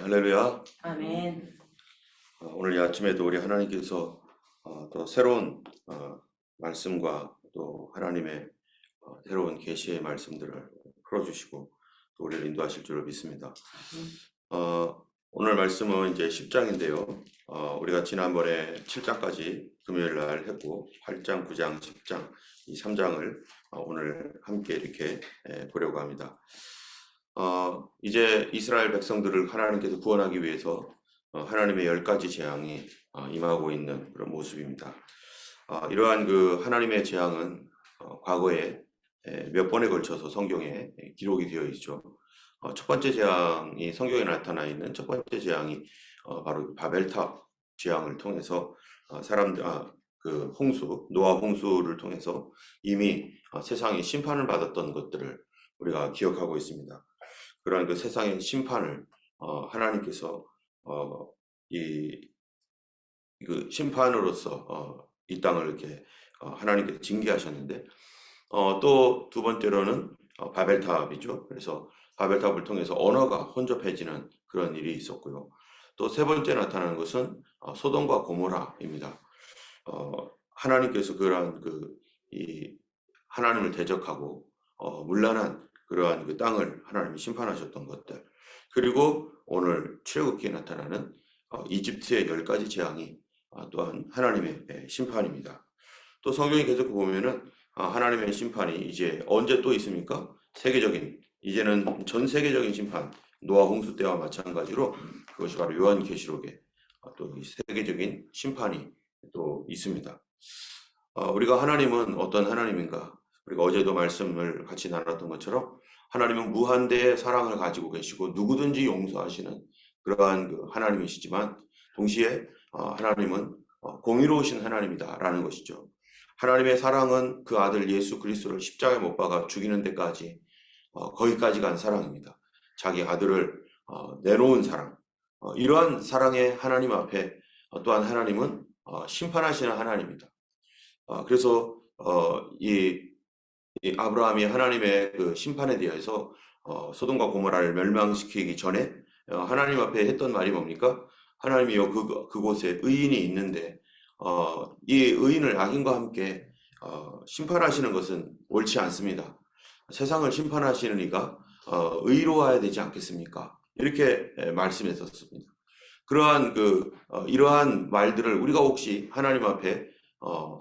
할렐루야. 아멘. 오늘 이 아침에도 우리 하나님께서 또 새로운 말씀과 또 하나님의 새로운 계시의 말씀들을 풀어주시고 또 우리를 인도하실 줄을 믿습니다. 오늘 말씀은 이제 10장인데요. 우리가 지난번에 7장까지 금요일 날 했고 8장, 9장, 10장 이 3장을 오늘 함께 이렇게 보려고 합니다. 이제 이스라엘 백성들을 하나님께서 구원하기 위해서 하나님의 10가지 재앙이 임하고 있는 그런 모습입니다. 이러한 그 하나님의 재앙은 과거에 몇 번에 걸쳐서 성경에 기록이 되어 있죠. 첫 번째 재앙이 성경에 나타나 있는 첫 번째 재앙이 바로 바벨탑 재앙을 통해서 그 홍수, 노아 홍수를 통해서 이미 세상이 심판을 받았던 것들을 우리가 기억하고 있습니다. 그러한 그 세상의 심판을 하나님께서 그 심판으로서 이 땅을 이렇게 하나님께서 징계하셨는데 또 두 번째로는 바벨탑이죠. 그래서 바벨탑을 통해서 언어가 혼접해지는 그런 일이 있었고요. 또 세 번째 나타나는 것은 소돔과 고모라입니다. 하나님께서 그러한 이 하나님을 대적하고 문란한 그러한 그 땅을 하나님이 심판하셨던 것들, 그리고 오늘 출애굽기에 나타나는 이집트의 10가지 재앙이 또한 하나님의 심판입니다. 또 성경이 계속 보면은 하나님의 심판이 이제 언제 또 있습니까? 이제는 전 세계적인 심판, 노아 홍수 때와 마찬가지로 그것이 바로 요한계시록에 또 세계적인 심판이 또 있습니다. 우리가 하나님은 어떤 하나님인가? 우리가 어제도 말씀을 같이 나눴던 것처럼 하나님은 무한대의 사랑을 가지고 계시고 누구든지 용서하시는 그러한 그 하나님이시지만 동시에 하나님은 공의로우신 하나님이다라는 것이죠. 하나님의 사랑은 그 아들 예수 그리스도를 십자가에 못 박아 죽이는 데까지 거기까지 간 사랑입니다. 자기 아들을 내놓은 사랑. 이러한 사랑의 하나님 앞에 또한 하나님은 심판하시는 하나님입니다. 그래서 이 아브라함이 하나님의 그 심판에 대해서 소돔과 고모라를 멸망시키기 전에 하나님 앞에 했던 말이 뭡니까? 하나님이여 그곳에 의인이 있는데 이 의인을 악인과 함께 심판하시는 것은 옳지 않습니다. 세상을 심판하시는 이가 의로워야 되지 않겠습니까? 이렇게 말씀했었습니다. 그러한 이러한 말들을 우리가 혹시 하나님 앞에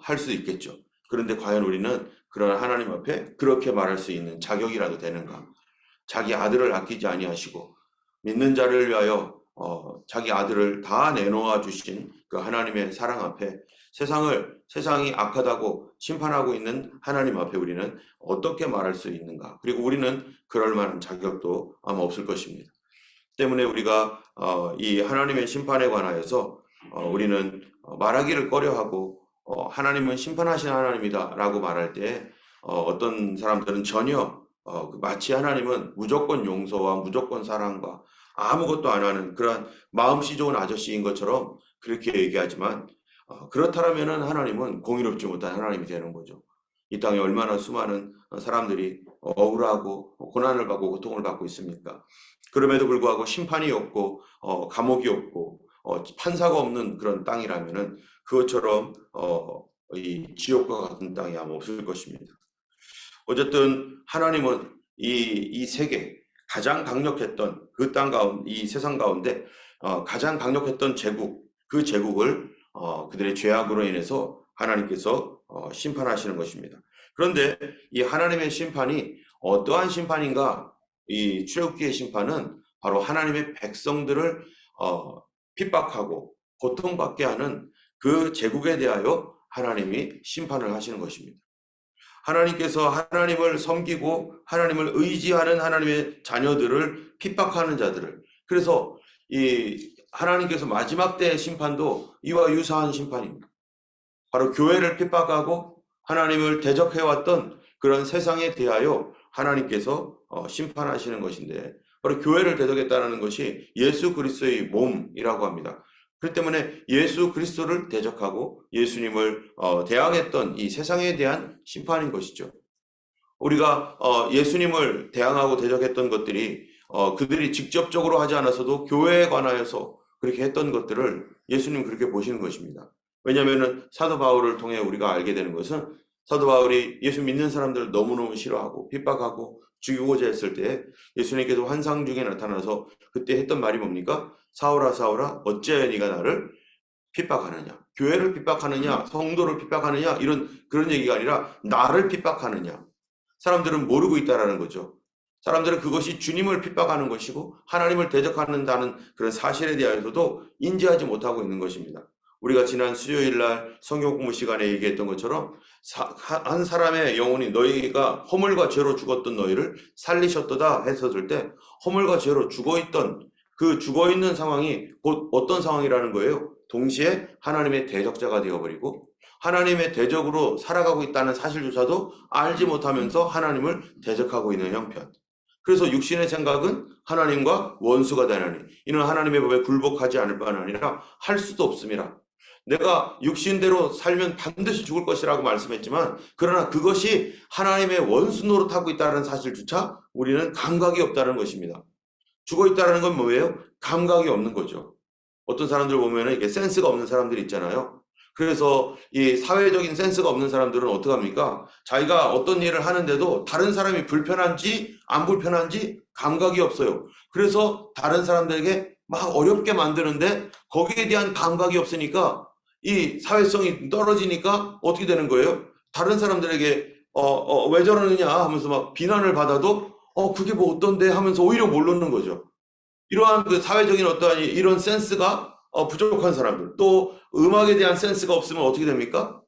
할 수 있겠죠. 그런데 과연 우리는 그런 하나님 앞에 그렇게 말할 수 있는 자격이라도 되는가? 자기 아들을 아끼지 아니하시고 믿는 자를 위하여 자기 아들을 다 내놓아 주신 그 하나님의 사랑 앞에 세상이 악하다고 심판하고 있는 하나님 앞에 우리는 어떻게 말할 수 있는가? 그리고 우리는 그럴 만한 자격도 아마 없을 것입니다. 때문에 우리가 이 하나님의 심판에 관하여서 우리는 말하기를 꺼려하고 하나님은 심판하신 하나님이다 라고 말할 때 어떤 사람들은 전혀 마치 하나님은 무조건 용서와 무조건 사랑과 아무것도 안 하는 그런 마음씨 좋은 아저씨인 것처럼 그렇게 얘기하지만 그렇다면은 하나님은 공의롭지 못한 하나님이 되는 거죠. 이 땅에 얼마나 수많은 사람들이 억울하고 고난을 받고 고통을 받고 있습니까? 그럼에도 불구하고 심판이 없고 감옥이 없고 판사가 없는 그런 땅이라면은 그것처럼 이 지옥과 같은 땅이 아마 없을 것입니다. 어쨌든 하나님은 이 세계 가장 강력했던 그 땅 가운데 이 세상 가운데 가장 강력했던 그 제국을 그들의 죄악으로 인해서 하나님께서 심판하시는 것입니다. 그런데 이 하나님의 심판이 어떠한 심판인가? 이 출애굽기의 심판은 바로 하나님의 백성들을 핍박하고 고통받게 하는 그 제국에 대하여 하나님이 심판을 하시는 것입니다. 하나님께서 하나님을 섬기고 하나님을 의지하는 하나님의 자녀들을 핍박하는 자들을, 그래서 이 하나님께서 마지막 때의 심판도 이와 유사한 심판입니다. 바로 교회를 핍박하고 하나님을 대적해왔던 그런 세상에 대하여 하나님께서 심판하시는 것인데, 바로 교회를 대적했다는 것이 예수 그리스도의 몸이라고 합니다. 그렇기 때문에 예수 그리스도를 대적하고 예수님을 대항했던 이 세상에 대한 심판인 것이죠. 우리가 예수님을 대항하고 대적했던 것들이 그들이 직접적으로 하지 않았어도 교회에 관하여서 그렇게 했던 것들을 예수님 그렇게 보시는 것입니다. 왜냐하면 사도 바울을 통해 우리가 알게 되는 것은 사도 바울이 예수 믿는 사람들을 너무너무 싫어하고 핍박하고 죽이고자 했을 때 예수님께서 환상 중에 나타나서 그때 했던 말이 뭡니까? 사울아 사울아 어찌하여 네가 나를 핍박하느냐, 교회를 핍박하느냐, 성도를 핍박하느냐, 이런 그런 얘기가 아니라 나를 핍박하느냐. 사람들은 모르고 있다라는 거죠. 사람들은 그것이 주님을 핍박하는 것이고 하나님을 대적한다는 그런 사실에 대해서도 인지하지 못하고 있는 것입니다. 우리가 지난 수요일 날 성경 공부 시간에 얘기했던 것처럼 한 사람의 영혼이 너희가 허물과 죄로 죽었던 너희를 살리셨도다 했었을 때 허물과 죄로 죽어있던 그 죽어있는 상황이 곧 어떤 상황이라는 거예요? 동시에 하나님의 대적자가 되어버리고 하나님의 대적으로 살아가고 있다는 사실조차도 알지 못하면서 하나님을 대적하고 있는 형편. 그래서 육신의 생각은 하나님과 원수가 되나니 이는 하나님의 법에 굴복하지 않을 뿐 아니라 할 수도 없습니다. 내가 육신대로 살면 반드시 죽을 것이라고 말씀했지만 그러나 그것이 하나님의 원수 노릇하고 있다는 사실조차 우리는 감각이 없다는 것입니다. 죽어 있다는 건 뭐예요? 감각이 없는 거죠. 어떤 사람들 보면 이게 센스가 없는 사람들이 있잖아요. 그래서 이 사회적인 센스가 없는 사람들은 어떻게 합니까? 자기가 어떤 일을 하는데도 다른 사람이 불편한지 안 불편한지 감각이 없어요. 그래서 다른 사람들에게 막 어렵게 만드는데 거기에 대한 감각이 없으니까 이 사회성이 떨어지니까 어떻게 되는 거예요? 다른 사람들에게 왜 저러느냐 하면서 막 비난을 받아도 그게 뭐 어떤데 하면서 오히려 모르는 거죠. 이러한 그 사회적인 어떠한 이런 센스가 부족한 사람들, 또 음악에 대한 센스가 없으면 어떻게 됩니까?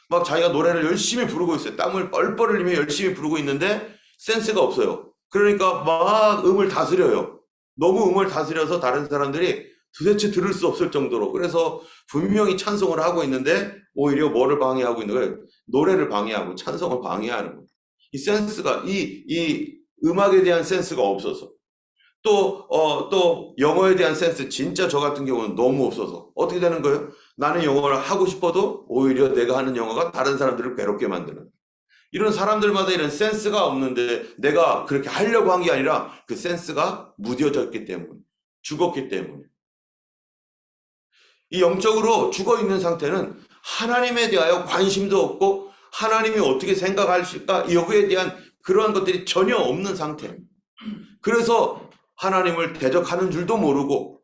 막 자기가 노래를 열심히 부르고 있어요. 땀을 뻘뻘 흘리며 열심히 부르고 있는데 센스가 없어요. 그러니까 막 음을 다스려요. 너무 음을 다스려서 다른 사람들이 도대체 들을 수 없을 정도로. 그래서 분명히 찬송을 하고 있는데 오히려 뭐를 방해하고 있는 거예요? 노래를 방해하고 찬송을 방해하는 거예요. 이 센스가, 이 음악에 대한 센스가 없어서. 또 영어에 대한 센스 진짜 저 같은 경우는 너무 없어서 어떻게 되는 거예요? 나는 영어를 하고 싶어도 오히려 내가 하는 영어가 다른 사람들을 괴롭게 만드는 이런 사람들마다 이런 센스가 없는데 내가 그렇게 하려고 한 게 아니라 그 센스가 무뎌졌기 때문에 죽었기 때문에 이 영적으로 죽어있는 상태는 하나님에 대하여 관심도 없고 하나님이 어떻게 생각하실까 여기에 대한 그러한 것들이 전혀 없는 상태. 그래서 하나님을 대적하는 줄도 모르고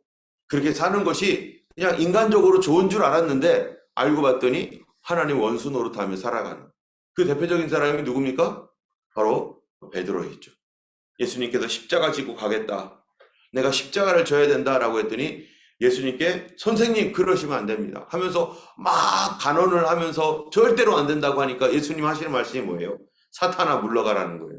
그렇게 사는 것이 그냥 인간적으로 좋은 줄 알았는데 알고 봤더니 하나님 원수 노릇하며 살아가는 그 대표적인 사람이 누굽니까? 바로 베드로였죠. 예수님께서 십자가 지고 가겠다. 내가 십자가를 져야 된다라고 했더니 예수님께 선생님 그러시면 안 됩니다 하면서 막 간언을 하면서 절대로 안 된다고 하니까 예수님 하시는 말씀이 뭐예요? 사탄아 물러가라는 거예요.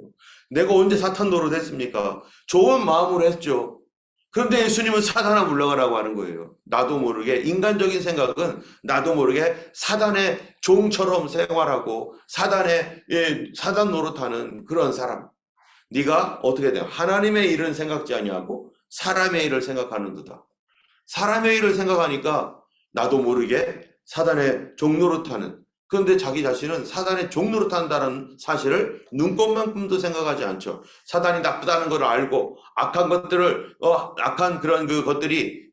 내가 언제 사탄 노릇했습니까? 좋은 마음으로 했죠. 그런데 예수님은 사탄아 물러가라고 하는 거예요. 나도 모르게 인간적인 생각은 나도 모르게 사단의 종처럼 생활하고 사단 노릇하는 그런 사람. 네가 어떻게 돼? 하나님의 일은 생각지 아니하고 사람의 일을 생각하는도다. 사람의 일을 생각하니까 나도 모르게 사단의 종노릇하는 그런데 자기 자신은 사단의 종노릇한다는 사실을 눈꼽만큼도 생각하지 않죠. 사단이 나쁘다는 걸 알고 악한 것들을 악한 그런 그 것들이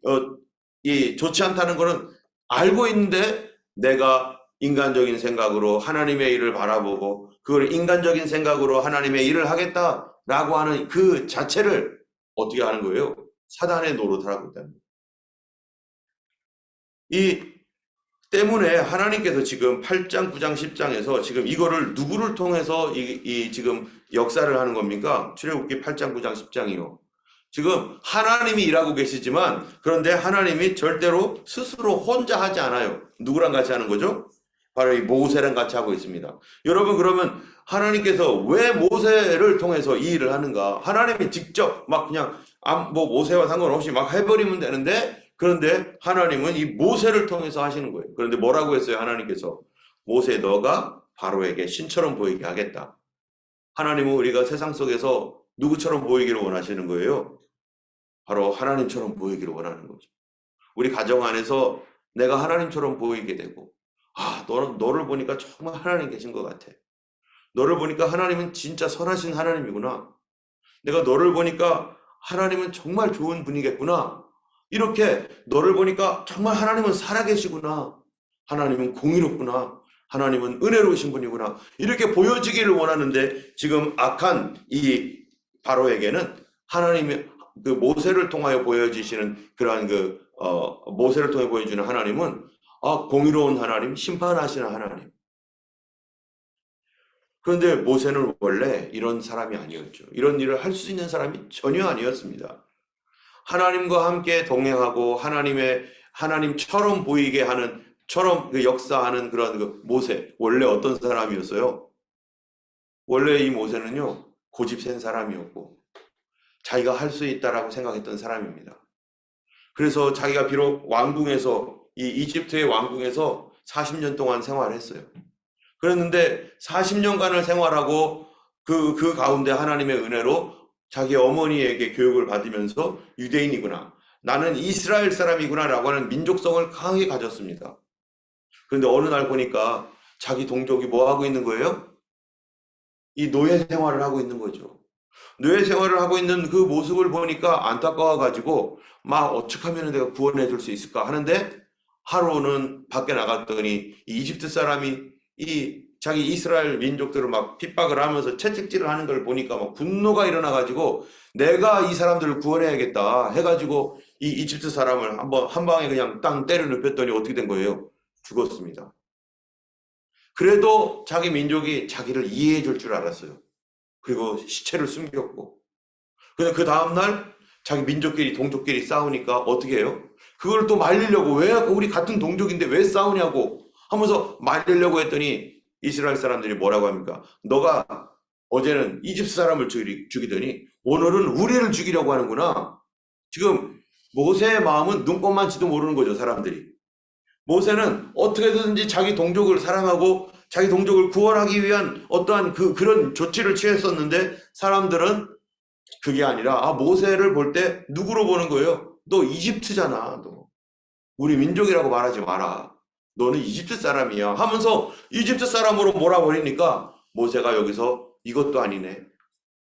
좋지 않다는 것은 알고 있는데 내가 인간적인 생각으로 하나님의 일을 바라보고 그걸 인간적인 생각으로 하나님의 일을 하겠다라고 하는 그 자체를 어떻게 하는 거예요? 사단의 노릇을 하고 있다는 거예요. 이 때문에 하나님께서 지금 8장, 9장, 10장에서 지금 이거를 누구를 통해서 지금 역사를 하는 겁니까? 출애굽기 8장, 9장, 10장이요. 지금 하나님이 일하고 계시지만 그런데 하나님이 절대로 스스로 혼자 하지 않아요. 누구랑 같이 하는 거죠? 바로 이 모세랑 같이 하고 있습니다. 여러분 그러면 하나님께서 왜 모세를 통해서 이 일을 하는가? 하나님이 직접 막 그냥 뭐 모세와 상관없이 막 해버리면 되는데 그런데 하나님은 이 모세를 통해서 하시는 거예요. 그런데 뭐라고 했어요? 하나님께서 모세 너가 바로에게 신처럼 보이게 하겠다. 하나님은 우리가 세상 속에서 누구처럼 보이기를 원하시는 거예요? 바로 하나님처럼 보이기를 원하는 거죠. 우리 가정 안에서 내가 하나님처럼 보이게 되고 너를 보니까 정말 하나님 계신 것 같아. 너를 보니까 하나님은 진짜 선하신 하나님이구나. 내가 너를 보니까 하나님은 정말 좋은 분이겠구나. 이렇게 너를 보니까 정말 하나님은 살아계시구나. 하나님은 공의롭구나. 하나님은 은혜로우신 분이구나. 이렇게 보여지기를 원하는데 지금 악한 이 바로에게는 하나님의 그 모세를 통하여 보여지시는 그러한 모세를 통해 보여주는 하나님은 공의로운 하나님, 심판하시는 하나님. 그런데 모세는 원래 이런 사람이 아니었죠. 이런 일을 할 수 있는 사람이 전혀 아니었습니다. 하나님과 함께 동행하고 하나님처럼 보이게 하는 처럼 역사하는 그런 모세, 원래 어떤 사람이었어요? 원래 이 모세는요, 고집 센 사람이었고 자기가 할 수 있다라고 생각했던 사람입니다. 그래서 자기가 비록 왕궁에서 이 이집트의 왕궁에서 40년 동안 생활했어요. 그랬는데 40년간을 생활하고 그 가운데 하나님의 은혜로 자기 어머니에게 교육을 받으면서 유대인이구나, 나는 이스라엘 사람이구나 라고 하는 민족성을 강하게 가졌습니다. 그런데 어느 날 보니까 자기 동족이 뭐 하고 있는 거예요? 이 노예 생활을 하고 있는 거죠. 노예 생활을 하고 있는 그 모습을 보니까 안타까워가지고 막 어떻게 하면 내가 구원해 줄 수 있을까 하는데, 하루는 밖에 나갔더니 이집트 사람이 자기 이스라엘 민족들을 막 핍박을 하면서 채찍질을 하는 걸 보니까 막 분노가 일어나가지고 내가 이 사람들을 구원해야겠다 해가지고 이 이집트 사람을 한 방에 그냥 땅 때려 눕혔더니 어떻게 된 거예요? 죽었습니다. 그래도 자기 민족이 자기를 이해해 줄 줄 알았어요. 그리고 시체를 숨겼고. 근데 그 다음날 자기 민족끼리 동족끼리 싸우니까 어떻게 해요? 그걸 또 말리려고, 왜 우리 같은 동족인데 왜 싸우냐고 하면서 말리려고 했더니 이스라엘 사람들이 뭐라고 합니까? 너가 어제는 이집트 사람을 죽이더니 오늘은 우리를 죽이려고 하는구나. 지금 모세의 마음은 눈꽃만치도 모르는 거죠, 사람들이. 모세는 어떻게든지 자기 동족을 사랑하고 자기 동족을 구원하기 위한 어떠한 그런 조치를 취했었는데, 사람들은 그게 아니라 모세를 볼 때 누구로 보는 거예요? 너 이집트잖아. 너 우리 민족이라고 말하지 마라. 너는 이집트 사람이야 하면서 이집트 사람으로 몰아버리니까 모세가 여기서 이것도 아니네.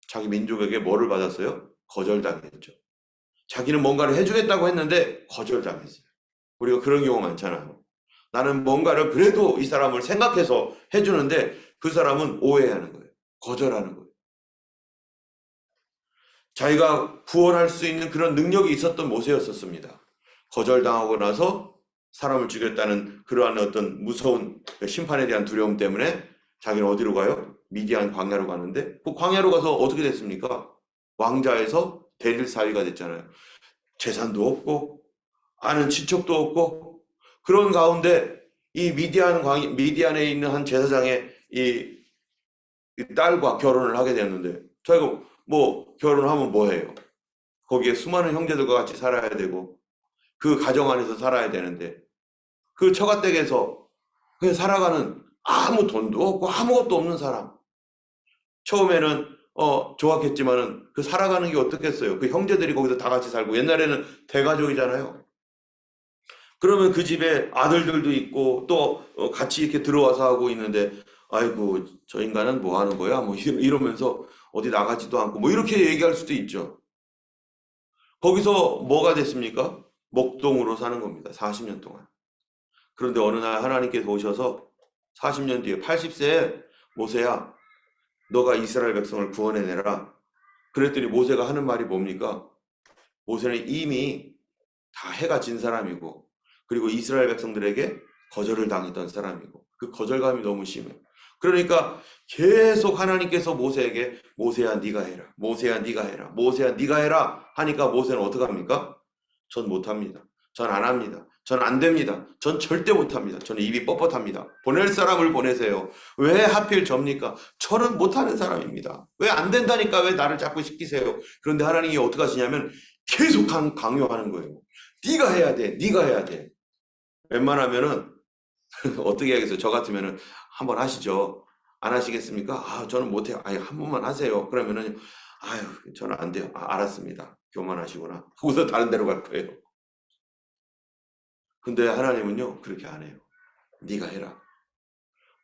자기 민족에게 뭐를 받았어요? 거절당했죠. 자기는 뭔가를 해주겠다고 했는데 거절당했어요. 우리가 그런 경우 많잖아요. 나는 뭔가를 그래도 이 사람을 생각해서 해주는데 그 사람은 오해하는 거예요. 거절하는 거예요. 자기가 구원할 수 있는 그런 능력이 있었던 모세였었습니다. 거절당하고 나서 사람을 죽였다는 그러한 어떤 무서운 심판에 대한 두려움 때문에 자기는 어디로 가요? 미디안 광야로 가는데, 그 광야로 가서 어떻게 됐습니까? 왕자에서 대릴 사위가 됐잖아요. 재산도 없고 아는 친척도 없고, 그런 가운데 이 미디안에 있는 한 제사장의 이 딸과 결혼을 하게 되었는데, 자기가 뭐 결혼하면 뭐 해요? 거기에 수많은 형제들과 같이 살아야 되고 그 가정 안에서 살아야 되는데, 그 처가댁에서 그냥 살아가는, 아무 돈도 없고 아무것도 없는 사람. 처음에는 좋았겠지만은 그 살아가는 게 어떻겠어요? 그 형제들이 거기서 다 같이 살고, 옛날에는 대가족이잖아요. 그러면 그 집에 아들들도 있고 또 같이 이렇게 들어와서 하고 있는데, 아이고 저 인간은 뭐 하는 거야? 뭐 이러면서 어디 나가지도 않고 뭐 이렇게 얘기할 수도 있죠. 거기서 뭐가 됐습니까? 목동으로 사는 겁니다. 40년 동안. 그런데 어느 날 하나님께서 오셔서 40년 뒤에 80세에 모세야, 너가 이스라엘 백성을 구원해내라. 그랬더니 모세가 하는 말이 뭡니까? 모세는 이미 다 해가 진 사람이고, 그리고 이스라엘 백성들에게 거절을 당했던 사람이고, 그 거절감이 너무 심해요. 그러니까 계속 하나님께서 모세에게 모세야 네가 해라, 모세야 네가 해라, 모세야 네가 해라 하니까 모세는 어떡합니까? 전 못합니다. 전 안 합니다. 전 안 됩니다. 전 절대 못합니다. 저는 입이 뻣뻣합니다. 보낼 사람을 보내세요. 왜 하필 접니까? 저는 못하는 사람입니다. 왜 안 된다니까 왜 나를 자꾸 시키세요? 그런데 하나님이 어떻게 하시냐면 계속 강요하는 거예요. 네가 해야 돼. 네가 해야 돼. 웬만하면은 어떻게 해야겠어요? 저 같으면은 한번 하시죠. 안 하시겠습니까? 저는 못해요. 한 번만 하세요. 그러면은 저는 안 돼요. 알았습니다. 교만하시구나. 하고서 다른 데로 갈 거예요. 근데 하나님은요, 그렇게 안 해요. 네가 해라.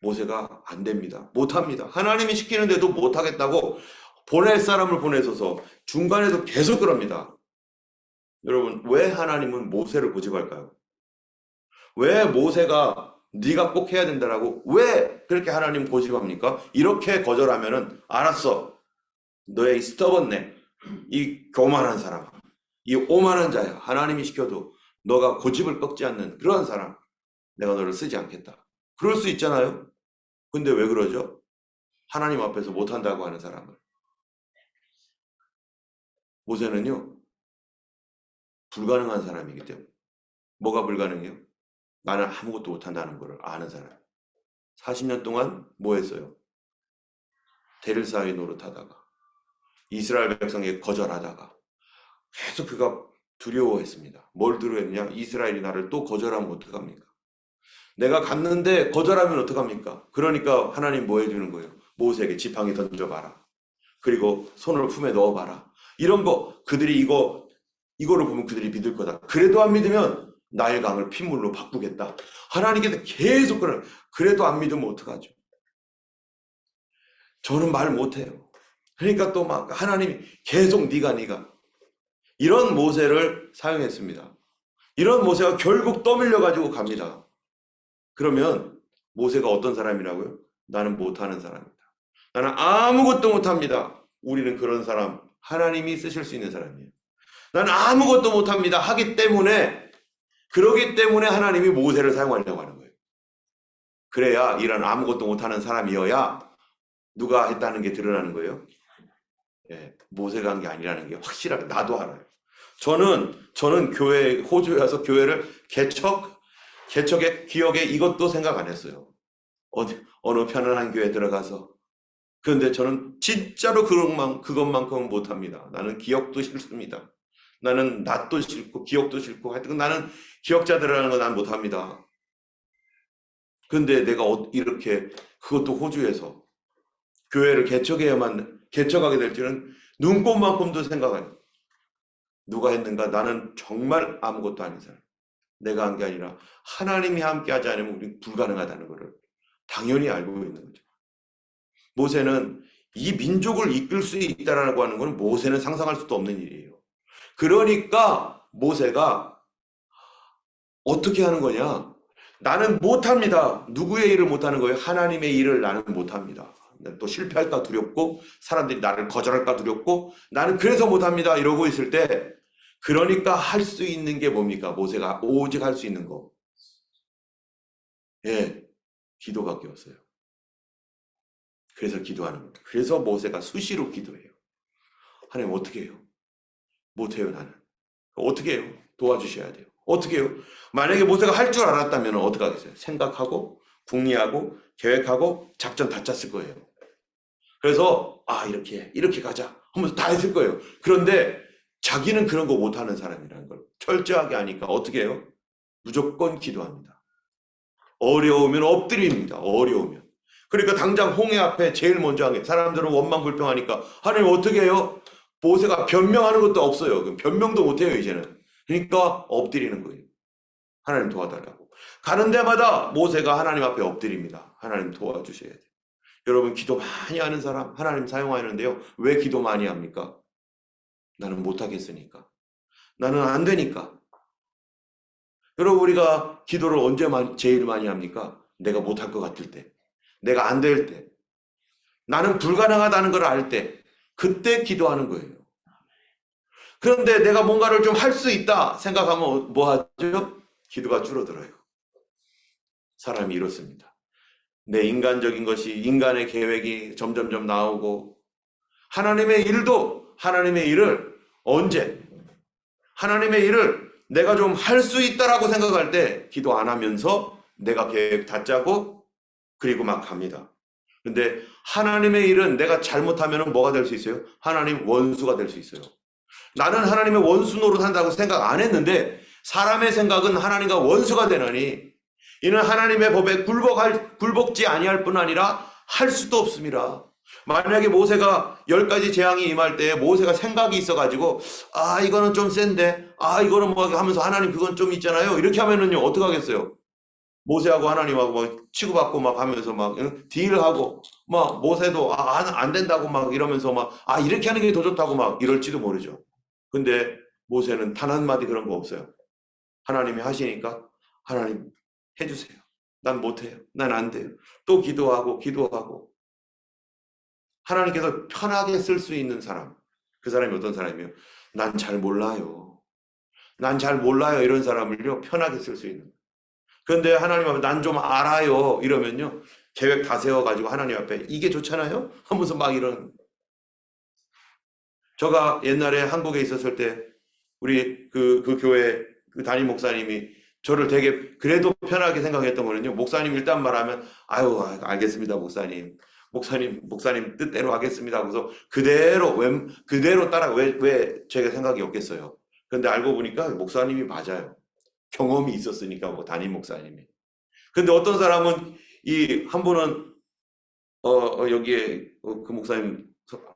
모세가 안 됩니다. 못합니다. 하나님이 시키는데도 못하겠다고 보낼 사람을 보내서서 중간에도 계속 그럽니다. 여러분, 왜 하나님은 모세를 고집할까요? 왜 모세가 네가 꼭 해야 된다라고 왜 그렇게 하나님 고집합니까? 이렇게 거절하면은 알았어. 너의 이 스터번네, 이 교만한 사람, 이 오만한 자야. 하나님이 시켜도 너가 고집을 꺾지 않는 그러한 사람, 내가 너를 쓰지 않겠다. 그럴 수 있잖아요. 근데 왜 그러죠? 하나님 앞에서 못한다고 하는 사람을. 모세는요, 불가능한 사람이기 때문에. 뭐가 불가능해요? 나는 아무것도 못한다는 걸 아는 사람. 40년 동안 뭐 했어요? 대를 쌓이 노릇하다가 이스라엘 백성에게 거절하다가 계속 그가 두려워했습니다. 뭘 두려워했냐? 이스라엘이 나를 또 거절하면 어떡합니까? 내가 갔는데 거절하면 어떡합니까? 그러니까 하나님 뭐 해주는 거예요? 모세에게 지팡이 던져봐라. 그리고 손을 품에 넣어봐라. 이런 거 그들이 이거를 보면 그들이 믿을 거다. 그래도 안 믿으면 나일 강을 핏물로 바꾸겠다. 하나님께서 계속 그래도 안 믿으면 어떡하죠? 저는 말 못해요. 그러니까 또 막 하나님이 계속 네가 이런 모세를 사용했습니다. 이런 모세가 결국 떠밀려 가지고 갑니다. 그러면 모세가 어떤 사람이라고요? 나는 못하는 사람이다. 나는 아무것도 못합니다. 우리는 그런 사람 하나님이 쓰실 수 있는 사람이에요. 나는 아무것도 못합니다. 그러기 때문에 하나님이 모세를 사용하려고 하는 거예요. 그래야 이런 아무것도 못하는 사람이어야 누가 했다는 게 드러나는 거예요. 예, 모세가 한 게 아니라는 게 확실하게 나도 알아요. 저는 교회 호주에 와서 교회를 개척의 기억에 이것도 생각 안 했어요. 어느 편안한 교회 들어가서. 그런데 저는 진짜로 그것만큼은 못합니다. 나는 기억도 싫습니다. 나는 낯도 싫고 기억도 싫고 하여튼 나는 기억자들이라는 거 난 못합니다. 그런데 내가 이렇게 그것도 호주에서 교회를 개척하게 될지는 눈꼽만큼도 생각 안 해요. 누가 했는가? 나는 정말 아무것도 아닌 사람. 내가 한 게 아니라 하나님이 함께 하지 않으면 우리는 불가능하다는 것을 당연히 알고 있는 거죠. 모세는 이 민족을 이끌 수 있다라고 하는 것은 모세는 상상할 수도 없는 일이에요. 그러니까 모세가 어떻게 하는 거냐? 나는 못합니다. 누구의 일을 못하는 거예요? 하나님의 일을 나는 못합니다. 또 실패할까 두렵고 사람들이 나를 거절할까 두렵고 나는 그래서 못합니다. 이러고 있을 때 그러니까 할 수 있는 게 뭡니까? 모세가 오직 할 수 있는 거. 예, 기도밖에 없어요. 그래서 기도하는 겁니다. 그래서 모세가 수시로 기도해요. 하나님 어떻게 해요? 못해요 나는. 어떻게 해요? 도와주셔야 돼요. 어떻게 해요? 만약에 모세가 할 줄 알았다면 어떻게 하겠어요? 생각하고 궁리하고 계획하고 작전 다 짰을 거예요. 그래서 이렇게 가자 하면서 다 했을 거예요. 그런데 자기는 그런 거 못하는 사람이라는 걸 철저하게 아니까 어떻게 해요? 무조건 기도합니다. 어려우면 엎드립니다. 어려우면. 그러니까 당장 홍해 앞에 제일 먼저 하게 사람들은 원망불평하니까 하나님 어떻게 해요? 모세가 변명하는 것도 없어요. 그럼 변명도 못해요 이제는. 그러니까 엎드리는 거예요. 하나님 도와달라고. 가는 데마다 모세가 하나님 앞에 엎드립니다. 하나님 도와주셔야 돼요. 여러분 기도 많이 하는 사람 하나님 사용하는데요. 왜 기도 많이 합니까? 나는 못하겠으니까. 나는 안 되니까. 여러분 우리가 기도를 언제 제일 많이 합니까? 내가 못할 것 같을 때. 내가 안 될 때. 나는 불가능하다는 걸 알 때. 그때 기도하는 거예요. 그런데 내가 뭔가를 좀 할 수 있다 생각하면 뭐 하죠? 기도가 줄어들어요. 사람이 이렇습니다. 내 인간적인 것이 인간의 계획이 점점점 나오고 하나님의 일을 언제 하나님의 일을 내가 좀 할 수 있다라고 생각할 때 기도 안 하면서 내가 계획 다 짜고 그리고 막 갑니다. 근데 하나님의 일은 내가 잘못하면 뭐가 될 수 있어요? 하나님 원수가 될 수 있어요. 나는 하나님의 원수 노릇한다고 생각 안 했는데 사람의 생각은 하나님과 원수가 되나니 이는 하나님의 법에 굴복지 아니할 뿐 아니라 할 수도 없습니다. 만약에 모세가 10가지 재앙이 임할 때 모세가 생각이 있어가지고 이거는 좀 센데 이거는 뭐 하면서 하나님 그건 좀 있잖아요. 이렇게 하면은요 어떡하겠어요? 모세하고 하나님하고 막 치고받고 막 하면서 막 딜하고 막 모세도 안 된다고 막 이러면서 막 이렇게 하는 게 더 좋다고 막 이럴지도 모르죠. 근데 모세는 단 한마디 그런 거 없어요. 하나님이 하시니까 하나님 해주세요. 난 못해요. 난 안 돼요. 또 기도하고 기도하고 하나님께서 편하게 쓸 수 있는 사람. 그 사람이 어떤 사람이에요? 난 잘 몰라요. 난 잘 몰라요. 이런 사람을요 편하게 쓸 수 있는. 그런데 하나님 앞에 난 좀 알아요. 이러면요 계획 다 세워가지고 하나님 앞에 이게 좋잖아요. 하면서 막 이런. 제가 옛날에 한국에 있었을 때 우리 그 교회 그 담임 목사님이 저를 되게 그래도 편하게 생각했던 거는요. 목사님 일단 말하면 아유 알겠습니다 목사님. 목사님 뜻대로 하겠습니다 하고서 그대로 따라 왜 제가 생각이 없겠어요. 그런데 알고 보니까 목사님이 맞아요. 경험이 있었으니까 뭐 담임 목사님이. 근데 어떤 사람은 이 한 분은 여기에 그 목사님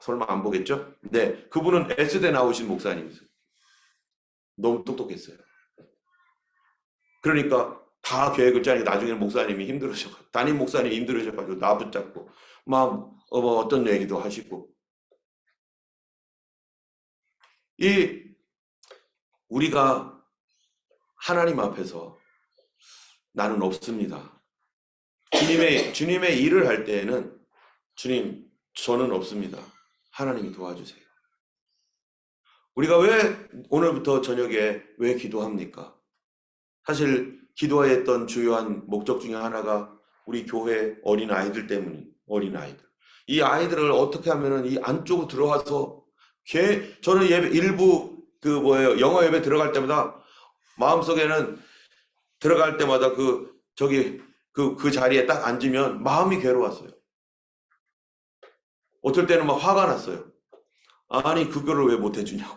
설마 안 보겠죠? 네, 그분은 S대 나오신 목사님이세요. 너무 똑똑했어요. 그러니까 다 계획을 짜니까 나중에는 목사님이 힘들으셔가지고 담임 목사님이 힘들으셔가지고 나 붙잡고 막 뭐 어떤 얘기도 하시고 이 우리가 하나님 앞에서 나는 없습니다. 주님의 일을 할 때에는 주님 저는 없습니다. 하나님이 도와주세요. 우리가 왜 오늘부터 저녁에 왜 기도합니까? 사실 기도해야 했던 주요한 목적 중에 하나가 우리 교회 어린아이들 때문이 어린아이들. 이 아이들을 어떻게 하면은 이 안쪽으로 들어와서 저는 예배 일부 영어 예배 들어갈 때마다 마음속에는 들어갈 때마다 그 자리에 딱 앉으면 마음이 괴로웠어요. 어떨 때는 막 화가 났어요. 아니 그거를 왜 못 해주냐고.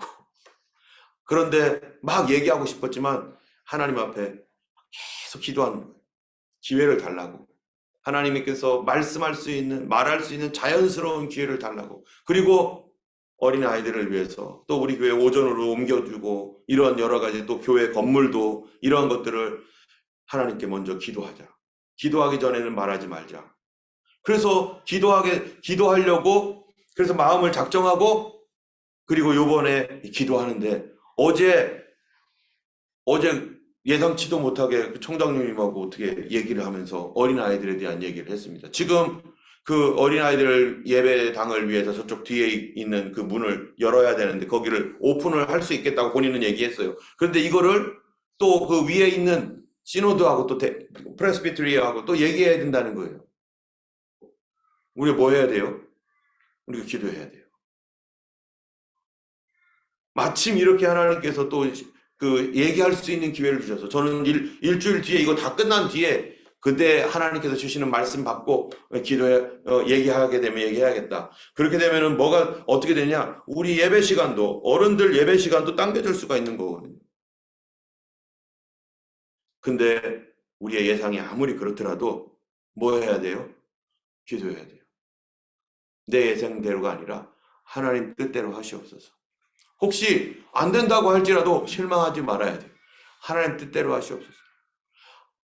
그런데 막 얘기하고 싶었지만 하나님 앞에 계속 기도하는 거예요. 기회를 달라고. 하나님께서 말씀할 수 있는, 말할 수 있는 자연스러운 기회를 달라고. 그리고 어린 아이들을 위해서 또 우리 교회 오전으로 옮겨주고 이런 여러 가지 또 교회 건물도 이런 것들을 하나님께 먼저 기도하자. 기도하기 전에는 말하지 말자. 그래서 기도하려고 그래서 마음을 작정하고 그리고 요번에 기도하는데 어제 예상치도 못하게 그 청장님하고 어떻게 얘기를 하면서 어린아이들에 대한 얘기를 했습니다. 지금 그 어린아이들 예배당을 위해서 저쪽 뒤에 있는 그 문을 열어야 되는데 거기를 오픈을 할 수 있겠다고 본인은 얘기했어요. 그런데 이거를 또 그 위에 있는 시노드하고 또 프레스비테리아하고 또 얘기해야 된다는 거예요. 우리가 뭐 해야 돼요? 우리가 기도해야 돼요. 마침 이렇게 하나님께서 또 얘기할 수 있는 기회를 주셔서 저는 일주일 뒤에 이거 다 끝난 뒤에 그때 하나님께서 주시는 말씀 받고 얘기하게 되면 얘기해야겠다. 그렇게 되면은 뭐가 어떻게 되냐? 우리 예배 시간도 어른들 예배 시간도 당겨질 수가 있는 거거든요. 근데 우리의 예상이 아무리 그렇더라도 뭐 해야 돼요? 기도해야 돼요. 내 예상대로가 아니라 하나님 뜻대로 하시옵소서. 혹시 안 된다고 할지라도 실망하지 말아야 돼요. 하나님 뜻대로 하시옵소서.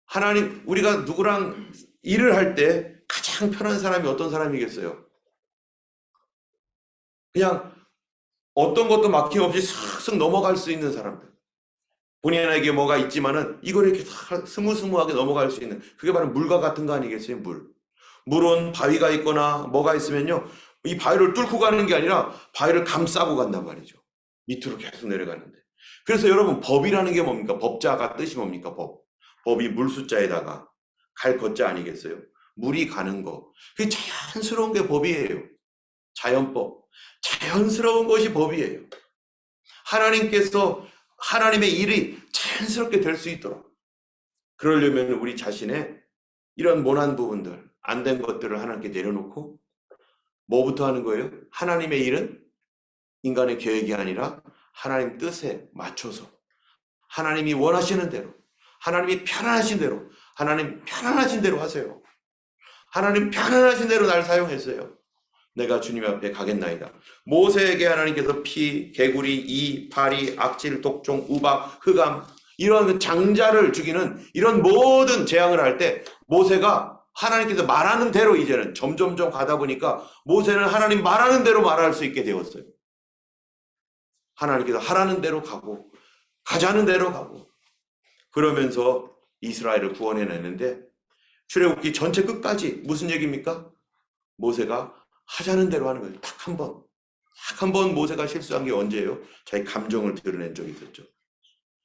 하나님, 우리가 누구랑 일을 할 때 가장 편한 사람이 어떤 사람이겠어요? 그냥 어떤 것도 막힘없이 슥슥 넘어갈 수 있는 사람들. 본인에게 뭐가 있지만은 이걸 이렇게 스무스무하게 넘어갈 수 있는 그게 바로 물과 같은 거 아니겠어요? 물은 바위가 있거나 뭐가 있으면요. 이 바위를 뚫고 가는 게 아니라 바위를 감싸고 간단 말이죠. 밑으로 계속 내려가는데. 그래서 여러분 법이라는 게 뭡니까? 법자가 뜻이 뭡니까? 법이 물숫자에다가 갈 걷자 아니겠어요? 물이 가는 거. 그게 자연스러운 게 법이에요. 자연법. 자연스러운 것이 법이에요. 하나님께서 하나님의 일이 자연스럽게 될 수 있도록 그러려면 우리 자신의 이런 모난 부분들, 안 된 것들을 하나님께 내려놓고 뭐부터 하는 거예요? 하나님의 일은 인간의 계획이 아니라 하나님 뜻에 맞춰서 하나님이 원하시는 대로 하나님이 편안하신 대로 하나님 편안하신 대로 하세요. 하나님 편안하신 대로 날 사용했어요. 내가 주님 앞에 가겠나이다. 모세에게 하나님께서 피, 개구리, 이, 파리, 악질, 독종, 우박, 흑암 이런 그 장자를 죽이는 이런 모든 재앙을 할 때 모세가 하나님께서 말하는 대로 이제는 점점점 가다 보니까 모세는 하나님 말하는 대로 말할 수 있게 되었어요. 하나님께서 하라는 대로 가고 가자는 대로 가고 그러면서 이스라엘을 구원해내는데 출애굽기 전체 끝까지 무슨 얘기입니까? 모세가 하자는 대로 하는 거예요. 딱 한 번. 딱 한 번 모세가 실수한 게 언제예요? 자기 감정을 드러낸 적이 있었죠.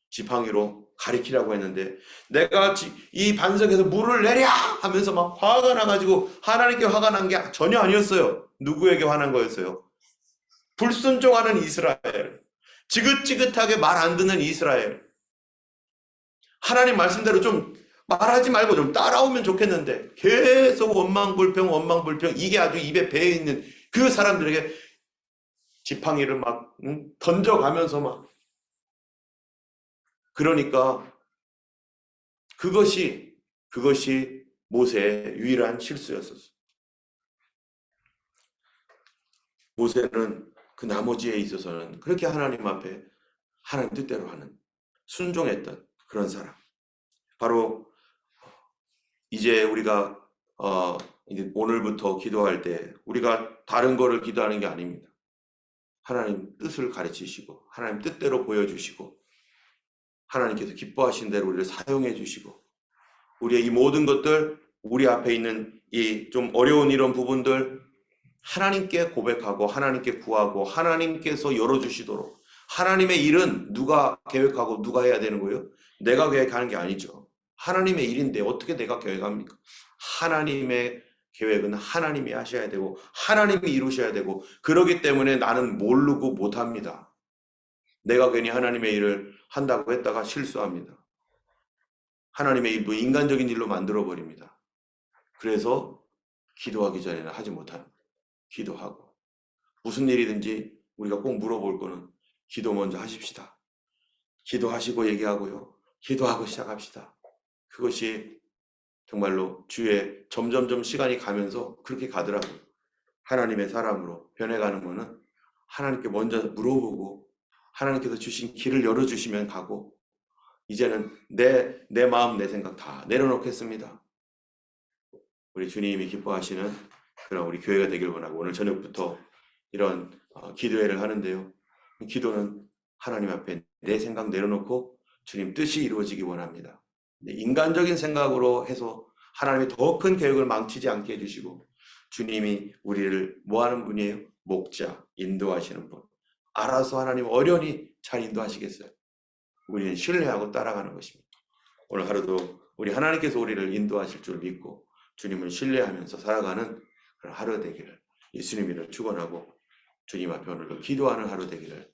지팡이로 가리키라고 했는데 내가 이 반석에서 물을 내랴 하면서 막 화가 나가지고 하나님께 화가 난 게 전혀 아니었어요. 누구에게 화난 거였어요? 불순종하는 이스라엘. 지긋지긋하게 말 안 듣는 이스라엘. 하나님 말씀대로 좀 말하지 말고 좀 따라오면 좋겠는데 계속 원망불평 이게 아주 입에 배어 있는 그 사람들에게 지팡이를 막 던져가면서 막 그러니까 그것이 모세의 유일한 실수였었어요. 모세는 그 나머지에 있어서는 그렇게 하나님 앞에 하나님 뜻대로 하는 순종했던 그런 사람. 바로 이제 우리가 이제 오늘부터 기도할 때 우리가 다른 거를 기도하는 게 아닙니다. 하나님 뜻을 가르치시고 하나님 뜻대로 보여주시고 하나님께서 기뻐하신 대로 우리를 사용해 주시고 우리의 이 모든 것들 우리 앞에 있는 이 좀 어려운 이런 부분들 하나님께 고백하고 하나님께 구하고 하나님께서 열어주시도록 하나님의 일은 누가 계획하고 누가 해야 되는 거예요? 내가 계획하는 게 아니죠. 하나님의 일인데 어떻게 내가 계획합니까? 하나님의 계획은 하나님이 하셔야 되고 하나님이 이루셔야 되고 그러기 때문에 나는 모르고 못합니다. 내가 괜히 하나님의 일을 한다고 했다가 실수합니다. 하나님의 일도 인간적인 일로 만들어버립니다. 그래서 기도하기 전에는 하지 못하는 거예요. 기도하고 무슨 일이든지 우리가 꼭 물어볼 거는 기도 먼저 하십시다. 기도하시고 얘기하고요. 기도하고 시작합시다. 그것이 정말로 주에 점점점 시간이 가면서 그렇게 가더라고요. 하나님의 사람으로 변해가는 거는 하나님께 먼저 물어보고 하나님께서 주신 길을 열어주시면 가고 이제는 내 마음 내 생각 다 내려놓겠습니다. 우리 주님이 기뻐하시는 그런 우리 교회가 되길 원하고 오늘 저녁부터 이런 기도회를 하는데요. 기도는 하나님 앞에 내 생각 내려놓고 주님 뜻이 이루어지기 원합니다. 인간적인 생각으로 해서 하나님이 더 큰 계획을 망치지 않게 해주시고 주님이 우리를 뭐하는 분이에요? 목자, 인도하시는 분. 알아서 하나님 어련히 잘 인도하시겠어요. 우리는 신뢰하고 따라가는 것입니다. 오늘 하루도 우리 하나님께서 우리를 인도하실 줄 믿고 주님을 신뢰하면서 살아가는 그런 하루 되기를 예수님을 축원하고 주님 앞에 오늘도 기도하는 하루 되기를